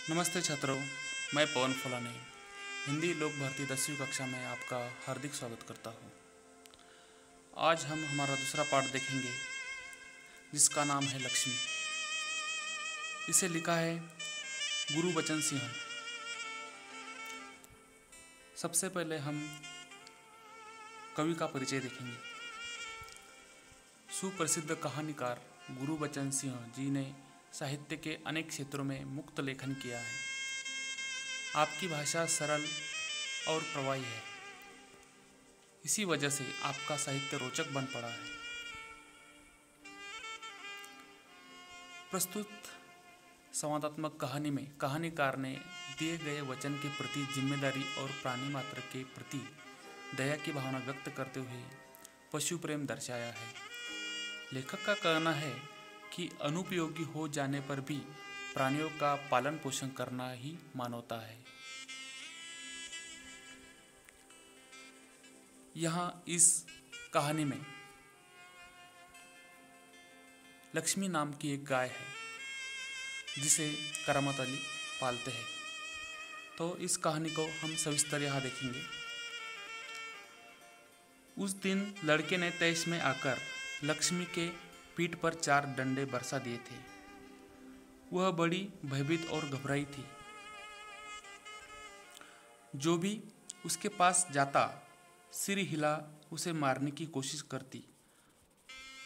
नमस्ते छात्रों, मैं पवन फुलाने हिंदी लोक भारती 10वीं कक्षा में आपका हार्दिक स्वागत करता हूँ। आज हम हमारा दूसरा पाठ देखेंगे जिसका नाम है लक्ष्मी। इसे लिखा है गुरुबचन सिंह। सबसे पहले हम कवि का परिचय देखेंगे। सुप्रसिद्ध कहानीकार गुरुबचन सिंह जी ने साहित्य के अनेक क्षेत्रों में मुक्त लेखन किया है। आपकी भाषा सरल और प्रवाही है, इसी वजह से आपका साहित्य रोचक बन पड़ा है। प्रस्तुत संवादात्मक कहानी में कहानीकार ने दिए गए वचन के प्रति जिम्मेदारी और प्राणी मात्र के प्रति दया की भावना व्यक्त करते हुए पशु प्रेम दर्शाया है। लेखक का कहना है कि अनुपयोगी हो जाने पर भी प्राणियों का पालन पोषण करना ही मानवता है। यहाँ इस कहानी में लक्ष्मी नाम की एक गाय है जिसे करामत अली पालते हैं। तो इस कहानी को हम सविस्तर यहाँ देखेंगे। उस दिन लड़के ने तैश में आकर लक्ष्मी के पीठ पर 4 डंडे बरसा दिए थे। वह बड़ी भयभीत और घबराई थी। जो भी उसके पास जाता सिर हिला उसे मारने की कोशिश करती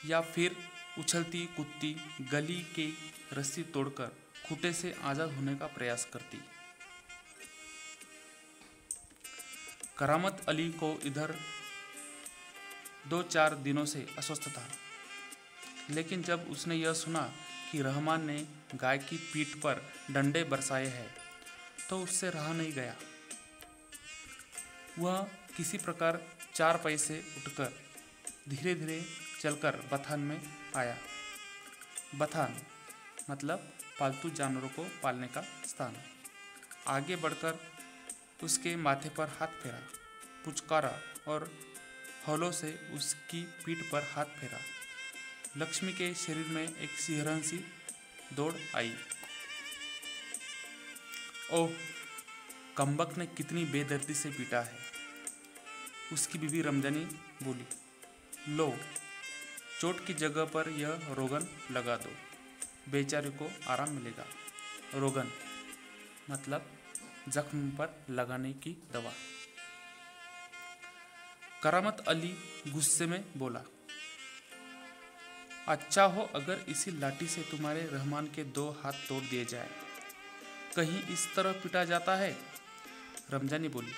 या फिर उछलती कूदती गली की रस्सी तोड़कर खूंटे से आज़ाद होने का प्रयास करती। करामत अली को इधर 2-4 दिनों से अस्वस्थ था, लेकिन जब उसने यह सुना कि रहमान ने गाय की पीठ पर डंडे बरसाए हैं तो उससे रहा नहीं गया। वह किसी प्रकार 4 पैसे उठकर धीरे धीरे चलकर बथान में आया। बथान मतलब पालतू जानवरों को पालने का स्थान। आगे बढ़कर उसके माथे पर हाथ फेरा, पुचकारा और हौलों से उसकी पीठ पर हाथ फेरा। लक्ष्मी के शरीर में एक सिहरन सी दौड़ आई। ओह, कम्बक ने कितनी बेदर्दी से पीटा है। उसकी बीवी रमजानी बोली, लो, चोट की जगह पर यह रोगन लगा दो, बेचारे को आराम मिलेगा। रोगन मतलब जख्म पर लगाने की दवा। करामत अली गुस्से में बोला, अच्छा हो अगर इसी लाठी से तुम्हारे रहमान के 2 हाथ तोड़ दिए जाए। कहीं इस तरह पिटा जाता है। रमजानी बोली,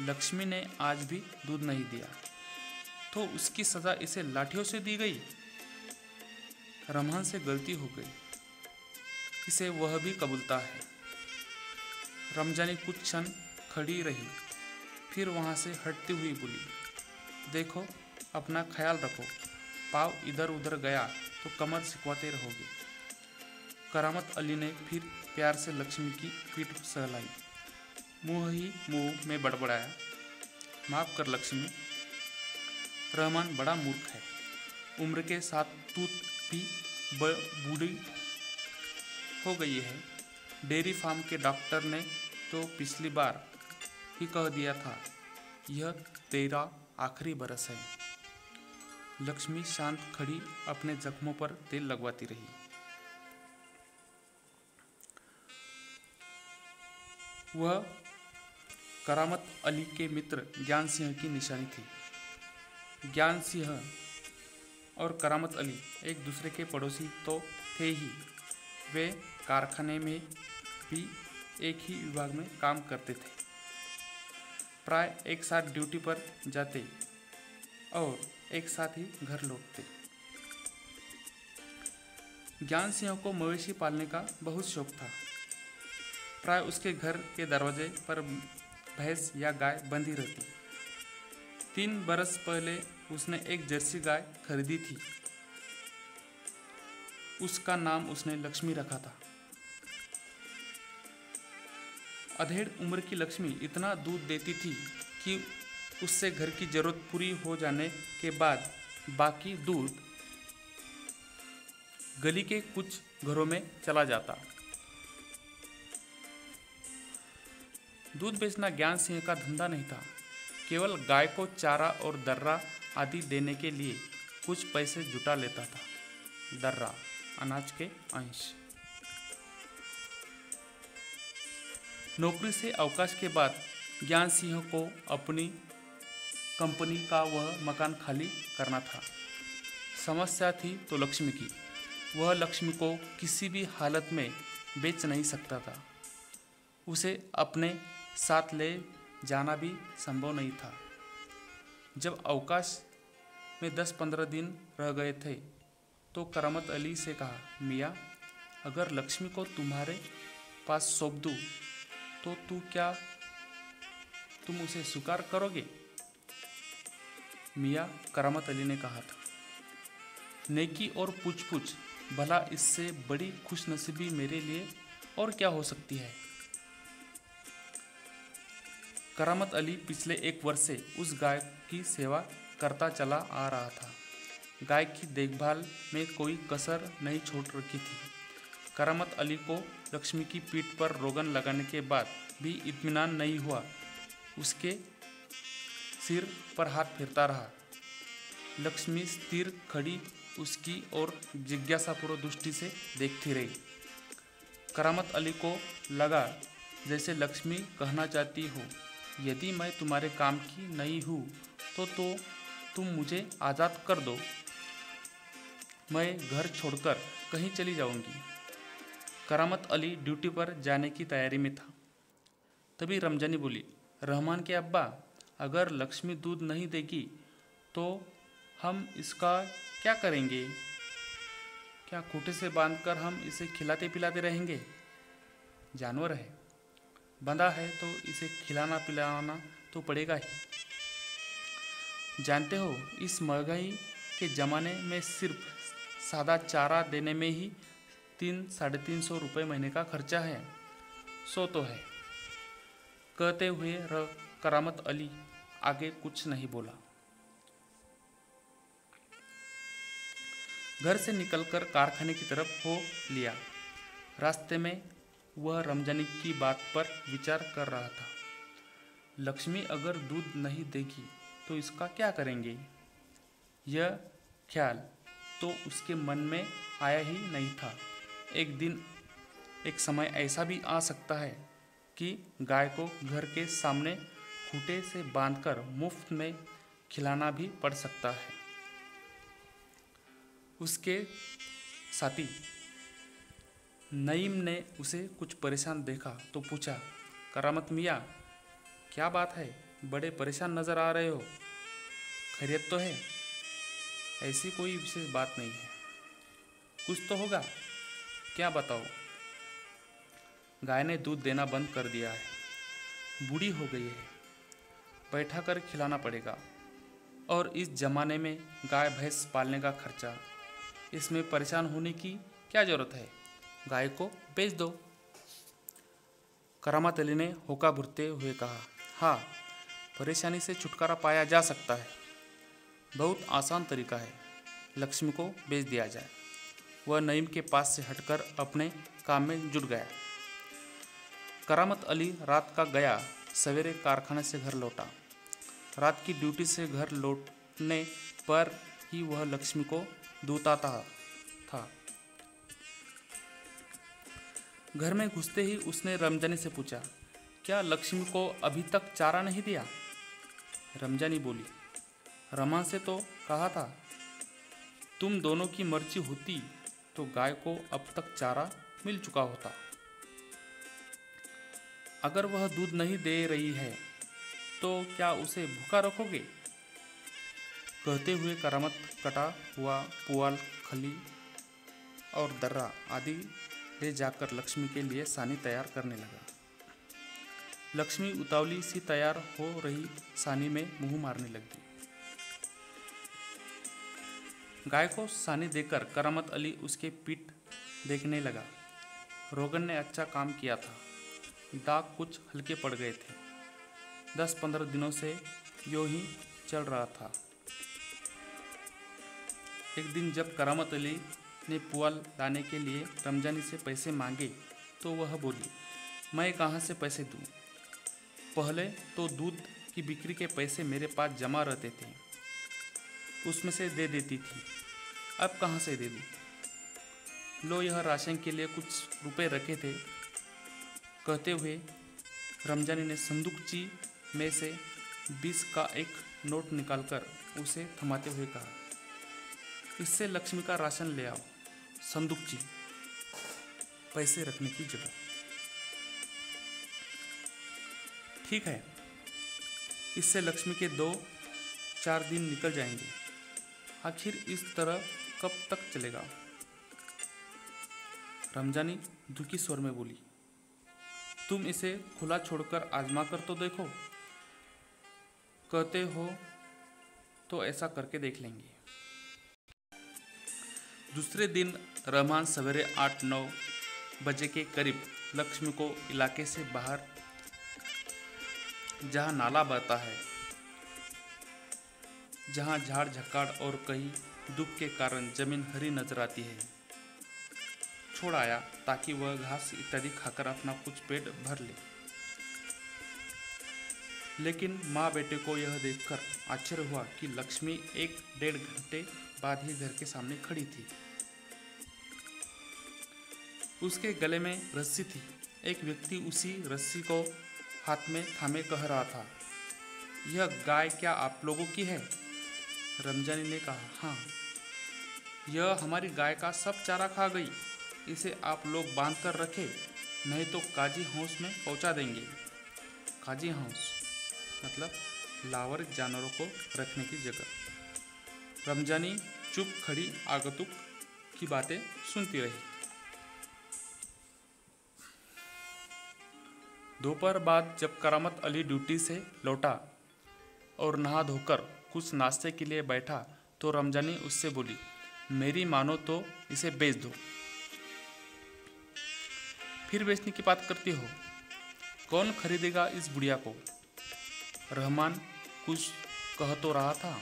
लक्ष्मी ने आज भी दूध नहीं दिया तो उसकी सज़ा इसे लाठियों से दी गई। रहमान से गलती हो गई, इसे वह भी कबूलता है। रमजानी कुछ क्षण खड़ी रही, फिर वहाँ से हटती हुई बोली, देखो अपना ख्याल रखो, पाँव इधर उधर गया तो कमर सिकवाते रहोगे। करामत अली ने फिर प्यार से लक्ष्मी की पीठ सहलाई। मुँह ही मुँह में बड़बड़ाया, माफ़ कर लक्ष्मी, रहमान बड़ा मूर्ख है। उम्र के साथ तूत भी बूढ़ी हो गई है। डेयरी फार्म के डॉक्टर ने तो पिछली बार ही कह दिया था, यह तेरा आखिरी बरस है। लक्ष्मी शांत खड़ी अपने जख्मों पर तेल लगवाती रही। वह करामत अली के मित्र ज्ञान सिंह की निशानी थी। ज्ञान सिंह और करामत अली एक दूसरे के पड़ोसी तो थे ही, वे कारखाने में भी एक ही विभाग में काम करते थे। प्राय एक साथ ड्यूटी पर जाते और एक साथ ही घर लौटते। ज्ञान सिंह को मवेशी पालने का बहुत शौक था। प्राय उसके घर के दरवाजे पर भैंस या गाय बंधी रहती। 3 बरस पहले उसने एक जर्सी गाय खरीदी थी। उसका नाम उसने लक्ष्मी रखा था। अधेड़ उम्र की लक्ष्मी इतना दूध देती थी कि उससे घर की जरूरत पूरी हो जाने के बाद बाकी दूध गली के कुछ घरों में चला जाता। दूध बेचना ज्ञान सिंह का धंधा नहीं था। केवल गाय को चारा और दर्रा आदि देने के लिए कुछ पैसे जुटा लेता था। दर्रा अनाज के अंश। नौकरी से अवकाश के बाद ज्ञान सिंह को अपनी कंपनी का वह मकान खाली करना था। समस्या थी तो लक्ष्मी की। वह लक्ष्मी को किसी भी हालत में बेच नहीं सकता था। उसे अपने साथ ले जाना भी संभव नहीं था। जब अवकाश में 10-15 दिन रह गए थे तो करामत अली से कहा, मियाँ, अगर लक्ष्मी को तुम्हारे पास सौंप दूँ तो तुम उसे स्वीकार करोगे? मियाँ, करामत अली ने कहा था, नेकी और पूछ भला इससे बड़ी खुशनसीबी मेरे लिए और क्या हो सकती है। करामत अली पिछले 1 वर्ष से उस गाय की सेवा करता चला आ रहा था। गाय की देखभाल में कोई कसर नहीं छोड़ रखी थी। करामत अली को लक्ष्मी की पीठ पर रोगन लगाने के बाद भी इत्मीनान नहीं हुआ। उसके सिर पर हाथ फेरता रहा। लक्ष्मी स्थिर खड़ी उसकी ओर जिज्ञासापूर्वक दृष्टि से देखती रही। करामत अली को लगा जैसे लक्ष्मी कहना चाहती हो, यदि मैं तुम्हारे काम की नहीं हूँ तो तुम मुझे आज़ाद कर दो, मैं घर छोड़कर कहीं चली जाऊंगी। करामत अली ड्यूटी पर जाने की तैयारी में था। तभी रमजानी बोली, रहमान के अब्बा, अगर लक्ष्मी दूध नहीं देगी तो हम इसका क्या करेंगे? क्या खूंटे से बांधकर हम इसे खिलाते पिलाते रहेंगे? जानवर है, बंधा है तो इसे खिलाना पिलाना तो पड़ेगा ही। जानते हो, इस महंगाई के ज़माने में सिर्फ सादा चारा देने में ही 300-350 रुपये महीने का खर्चा है। सो तो है। कहते हुए करामत अली आगे कुछ नहीं बोला। घर से निकलकर कारखाने की तरफ हो लिया। रास्ते में वह रमजानी की बात पर विचार कर रहा था। लक्ष्मी अगर दूध नहीं देगी तो इसका क्या करेंगे? यह ख्याल तो उसके मन में आया ही नहीं था। एक समय ऐसा भी आ सकता है कि गाय को घर के सामने खूंटे से बांधकर मुफ्त में खिलाना भी पड़ सकता है। उसके साथी नईम ने उसे कुछ परेशान देखा तो पूछा, करामत मियाँ, क्या बात है? बड़े परेशान नज़र आ रहे हो। खैरियत तो है? ऐसी कोई विशेष बात नहीं है। कुछ तो होगा, क्या बताओ? गाय ने दूध देना बंद कर दिया है, बूढ़ी हो गई है, बैठा कर खिलाना पड़ेगा। और इस ज़माने में गाय भैंस पालने का खर्चा, इसमें परेशान होने की क्या ज़रूरत है? गाय को बेच दो। करामत अली ने होका भरते हुए कहा, हाँ, परेशानी से छुटकारा पाया जा सकता है। बहुत आसान तरीका है, लक्ष्मी को बेच दिया जाए। वह नईम के पास से हटकर अपने काम में जुट गया। करामत अली रात का गया, सवेरे कारखाने से घर लौटा। रात की ड्यूटी से घर लौटने पर ही वह लक्ष्मी को दूता था। घर में घुसते ही उसने रमजानी से पूछा, क्या लक्ष्मी को अभी तक चारा नहीं दिया? रमजानी बोली, रमा से तो कहा था। तुम दोनों की मर्जी होती तो गाय को अब तक चारा मिल चुका होता। अगर वह दूध नहीं दे रही है तो क्या उसे भूखा रखोगे? कहते हुए करामत कटा हुआ पुआल, खली और दर्रा आदि ले जाकर लक्ष्मी के लिए सानी तैयार करने लगा। लक्ष्मी उतावली सी तैयार हो रही सानी में मुंह मारने लगी। गाय को सानी देकर करामत अली उसके पीठ देखने लगा। रोगन ने अच्छा काम किया था। दाग कुछ हल्के पड़ गए थे। 10-15 दिनों से यूं ही चल रहा था। एक दिन जब करामत अली ने पुआल लाने के लिए रमजानी से पैसे मांगे तो वह बोली, मैं कहाँ से पैसे दूँ? पहले तो दूध की बिक्री के पैसे मेरे पास जमा रहते थे, उसमें से दे देती थी। अब कहाँ से दे दूँ? लो, यह राशन के लिए कुछ रुपए रखे थे। कहते हुए रमजानी ने संदूकची में से 20 का एक नोट निकालकर उसे थमाते हुए कहा, इससे लक्ष्मी का राशन ले आओ। संदूकची, पैसे रखने की जगह। ठीक है, इससे लक्ष्मी के 2-4 दिन निकल जाएंगे। आखिर इस तरह कब तक चलेगा? रमजानी दुखी स्वर में बोली, तुम इसे खुला छोड़कर आजमा कर तो देखो। कहते हो तो ऐसा करके देख लेंगे। दूसरे दिन रहमान सवेरे 8-9 बजे के करीब लक्ष्मी को इलाके से बाहर, जहाँ नाला बहता है, जहाँ झाड़ झक्काड़ और कहीं धूप के कारण जमीन हरी नजर आती है, छोड़ आया ताकि वह घास इत्यादि खाकर अपना कुछ पेट भर ले। लेकिन माँ बेटे को यह देखकर आश्चर्य हुआ कि लक्ष्मी 1-1.5 घंटे बाद ही घर के सामने खड़ी थी। उसके गले में रस्सी थी। एक व्यक्ति उसी रस्सी को हाथ में थामे कह रहा था, यह गाय क्या आप लोगों की है? रमजानी ने कहा, हाँ, यह हमारी गाय का सब चारा खा गई। इसे आप लोग बांध कर रखे, नहीं तो काजी हाउस में पहुंचा देंगे। काजी हाउस मतलब लावारिस जानवरों को रखने की जगह। रमजानी चुप खड़ी आगतुक की बातें सुनती रही। दोपहर बाद जब करामत अली ड्यूटी से लौटा और नहा धोकर कुछ नाश्ते के लिए बैठा तो रमजानी उससे बोली, मेरी मानो तो इसे बेच दो। फिर बेचने की बात करती हो? कौन खरीदेगा इस बुढ़िया को? रहमान कुछ कह तो रहा था,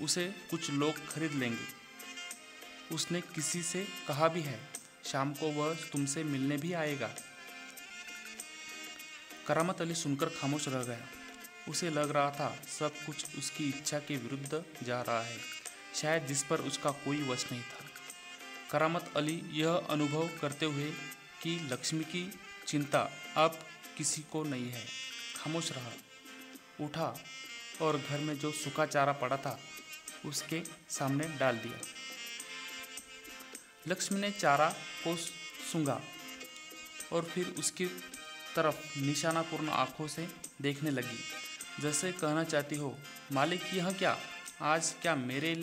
उसे कुछ लोग खरीद लेंगे। उसने किसी से कहा भी है, शाम को वह तुमसे मिलने भी आएगा। करामत अली सुनकर खामोश रह गया। उसे लग रहा था सब कुछ उसकी इच्छा के विरुद्ध जा रहा है, शायद जिस पर उसका कोई वश नहीं था। करामत अली यह अनुभव करते हुए कि लक्ष्मी की चिंता अब किसी को नहीं है, खामोश रहा। उठा और घर में जो सूखा चारा पड़ा था उसके सामने डाल दिया। लक्ष्मी ने चारा को सूंघा और फिर उसकी तरफ निशानापूर्ण आंखों से देखने लगी, जैसे कहना चाहती हो, मालिक यह क्या, आज क्या मेरे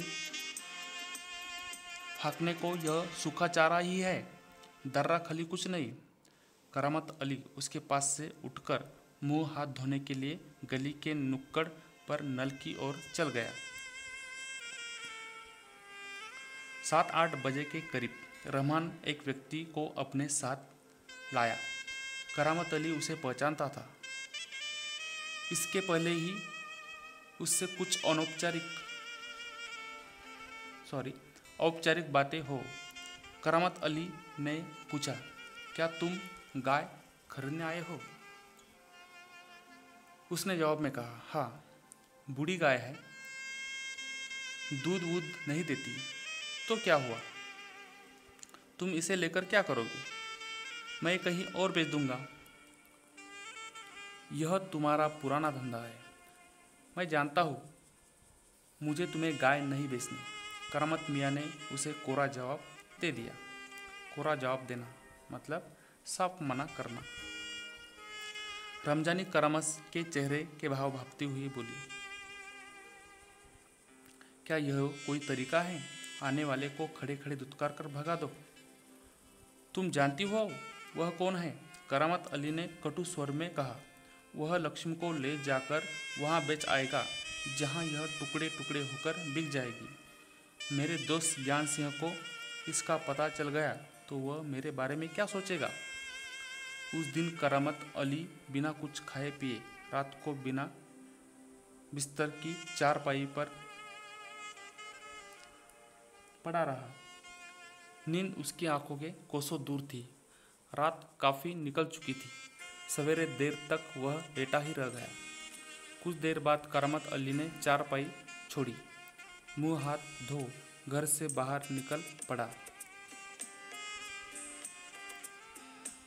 फाकने को यह सूखा चारा ही है, दर्रा खली कुछ नहीं। करामत अली उसके पास से उठकर मुंह हाथ धोने के लिए गली के नुक्कड़ पर नल की ओर चल गया। 7-8 बजे के करीब रहमान एक व्यक्ति को अपने साथ लाया। करामत अली उसे पहचानता था। इसके पहले ही उससे कुछ औपचारिक बातें हो। करामत अली ने पूछा, क्या तुम गाय खरीदने आए हो? उसने जवाब में कहा, हाँ, बूढ़ी गाय है, दूध वूध नहीं देती। तो क्या हुआ? तुम इसे लेकर क्या करोगे? मैं कहीं और बेच दूंगा। यह तुम्हारा पुराना धंधा है, मैं जानता हूँ। मुझे तुम्हें गाय नहीं बेचनी। करामत मियाँ ने उसे कोरा जवाब दे दिया। कोरा जवाब देना मतलब साफ मना करना। रमजानी करामत के चेहरे के भाव भांपती हुई बोली, क्या यह कोई तरीका है? आने वाले को खड़े खड़े दुत्कार कर भगा दो। तुम जानती हो वह कौन है? करामत अली ने कटु स्वर में कहा, वह लक्ष्मी को ले जाकर वहाँ बेच आएगा जहाँ यह टुकड़े टुकड़े होकर बिक जाएगी। मेरे दोस्त ज्ञान सिंह को इसका पता चल गया तो वह मेरे बारे में क्या सोचेगा? उस दिन करामत अली बिना कुछ खाए पिए रात को बिना बिस्तर की चारपाई पर पड़ा रहा। नींद उसकी आंखों के कोसों दूर थी। रात काफ़ी निकल चुकी थी। सवेरे देर तक वह लेटा ही रह गया। कुछ देर बाद करामत अली ने चारपाई छोड़ी, मुंह हाथ धो घर से बाहर निकल पड़ा।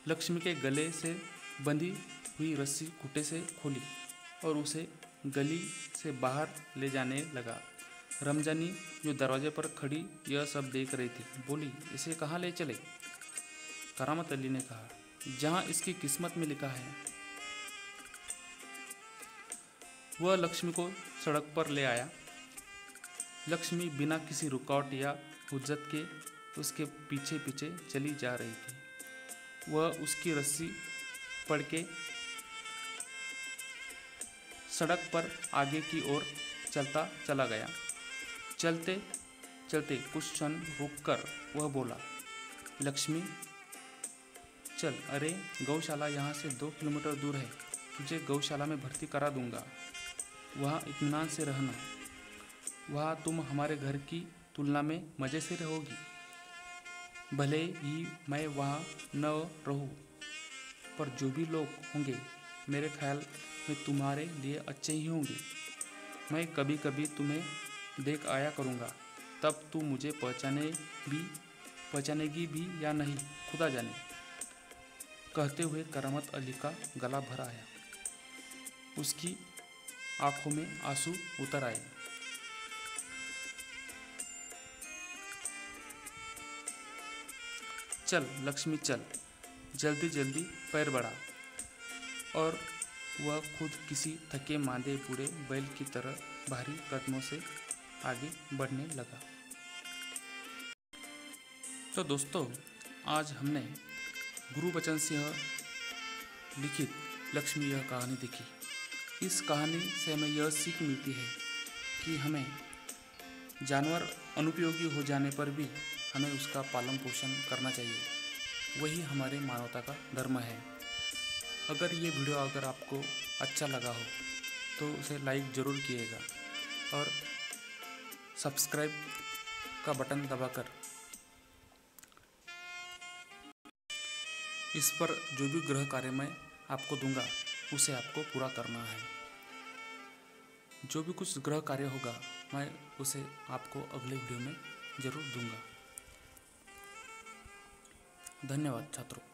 लक्ष्मी के गले से बंधी हुई रस्सी खूंटे से खोली और उसे गली से बाहर ले जाने लगा। रमजानी जो दरवाजे पर खड़ी यह सब देख रही थी, बोली, इसे कहाँ ले चले? करामत अली ने कहा, जहाँ इसकी किस्मत में लिखा है। वह लक्ष्मी को सड़क पर ले आया। लक्ष्मी बिना किसी रुकावट या हुज्जत के उसके पीछे पीछे चली जा रही थी। वह उसकी रस्सी पकड़ के सड़क पर आगे की ओर चलता चला गया। चलते चलते कुछ क्षण रुककर वह बोला, लक्ष्मी चल, अरे गौशाला यहाँ से 2 किलोमीटर दूर है, तुझे गौशाला में भर्ती करा दूंगा। वहाँ इत्मीनान से रहना, वहाँ तुम हमारे घर की तुलना में मज़े से रहोगी। भले ही मैं वहाँ न रहूँ, पर जो भी लोग होंगे मेरे ख्याल में तुम्हारे लिए अच्छे ही होंगे। मैं कभी कभी तुम्हें देख आया करूँगा, तब तू मुझे पहचानेगी भी या नहीं, खुदा जाने। कहते हुए करामत अली का गला भर आया। उसकी आंखों में आंसू उतर आए। चल लक्ष्मी चल, जल्दी जल्दी पैर बढ़ा। और वह खुद किसी थके मांदे बूढ़े बैल की तरह भारी कदमों से आगे बढ़ने लगा। तो दोस्तों, आज हमने गुरुबचन सिंह लिखित लक्ष्मी यह कहानी देखी। इस कहानी से हमें यह सीख मिलती है कि हमें जानवर अनुपयोगी हो जाने पर भी हमें उसका पालन पोषण करना चाहिए। वही हमारे मानवता का धर्म है। अगर ये वीडियो आपको अच्छा लगा हो तो उसे लाइक ज़रूर कीजिएगा और सब्सक्राइब का बटन दबाकर इस पर जो भी गृह कार्य मैं आपको दूंगा उसे आपको पूरा करना है। जो भी कुछ गृह कार्य होगा मैं उसे आपको अगले वीडियो में ज़रूर दूंगा। धन्यवाद छात्रों।